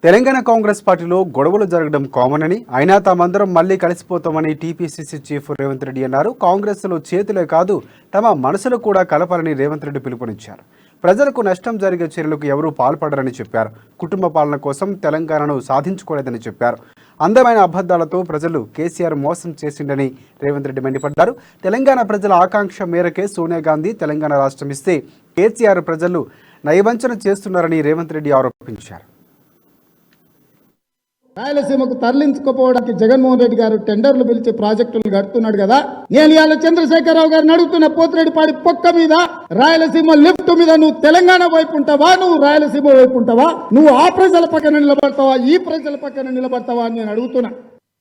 తెలంగాణ కాంగ్రెస్ పార్టీలో గొడవలు జరగడం కామన్ అని, అయినా తామందరం మళ్లీ కలిసిపోతామని టీపీసీసీ చీఫ్ రేవంత్ రెడ్డి అన్నారు. కాంగ్రెస్లో చేతులే కాదు తమ మనసులు కూడా కలపాలని రేవంత్ రెడ్డి పిలుపునిచ్చారు. ప్రజలకు నష్టం జరిగే చర్యలకు ఎవరూ పాల్పడరని చెప్పారు. కుటుంబ పాలన కోసం తెలంగాణను సాధించుకోలేదని చెప్పారు. అందమైన అబద్ధాలతో ప్రజలు కేసీఆర్ మోసం చేసిండని రేవంత్ రెడ్డి మండిపడ్డారు. తెలంగాణ ప్రజల ఆకాంక్ష మేరకే సోనియా గాంధీ తెలంగాణ రాష్ట్రం ఇస్తే కేసీఆర్ ప్రజలు నయవంచన చేస్తున్నారని రేవంత్ రెడ్డి ఆరోపించారు. రాయలసీమకు తరలించుకోపోవడానికి జగన్మోహన్ రెడ్డి గారు టెండర్లు పిలిచి ప్రాజెక్టులు కడుతున్నాడు కదా. నేను ఇవాళ చంద్రశేఖరరావు గారిని అడుగుతున్న, పోతిరెడ్డిపాడి పొక్క మీద రాయలసీమ లిఫ్ట్ మీద నువ్వు తెలంగాణ వైపు ఉంటావా, నువ్వు రాయలసీమ వైపు ఉంటావా, నువ్వు ఆ ప్రజల పక్కన నిలబడతావా, ఈ ప్రజల పక్కన నిలబడతావా అని నేను అడుగుతున్నా.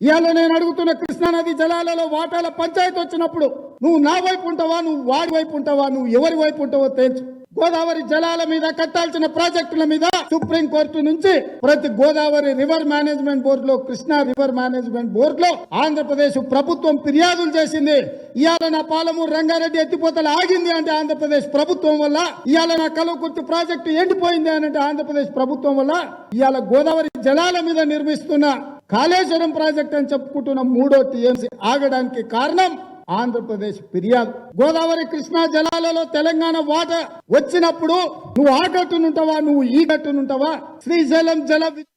ఇవాళ నేను అడుగుతున్న, కృష్ణానది జలాలలో వాటాల పంచాయతీ వచ్చినప్పుడు నువ్వు నా వైపు ఉంటావా, నువ్వు వాడి వైపు ఉంటావా, నువ్వు ఎవరి వైపు ఉంటావో తెలుసు. గోదావరి జలాల మీద కట్టాల్సిన ప్రాజెక్టుల మీద సుప్రీంకోర్టు నుంచి ప్రతి గోదావరి రివర్ మేనేజ్మెంట్ బోర్డులో, కృష్ణా రివర్ మేనేజ్మెంట్ బోర్డులో ఆంధ్రప్రదేశ్ ప్రభుత్వం ఫిర్యాదులు చేసింది. ఇవాళ నా పాలమూరు రంగారెడ్డి ఎత్తిపోతలు ఆగింది అంటే ఆంధ్రప్రదేశ్ ప్రభుత్వం వల్ల. ఇవాళ నా కల్వకుర్తి ప్రాజెక్టు ఎండిపోయింది అంటే ఆంధ్రప్రదేశ్ ప్రభుత్వం వల్ల. ఇవాళ గోదావరి జలాల మీద నిర్మిస్తున్న కాళేశ్వరం ప్రాజెక్ట్ అని చెప్పుకుంటున్న 3వ టీఎంసీ ఆగడానికి కారణం ఆంధ్రప్రదేశ్ ఫిర్యాదు. గోదావరి కృష్ణా జలాలలో తెలంగాణ వాటా వచ్చినప్పుడు నువ్వు ఆ గట్టునుంటావా, నువ్వు ఈ గట్టునుంటావా. శ్రీశైలం జల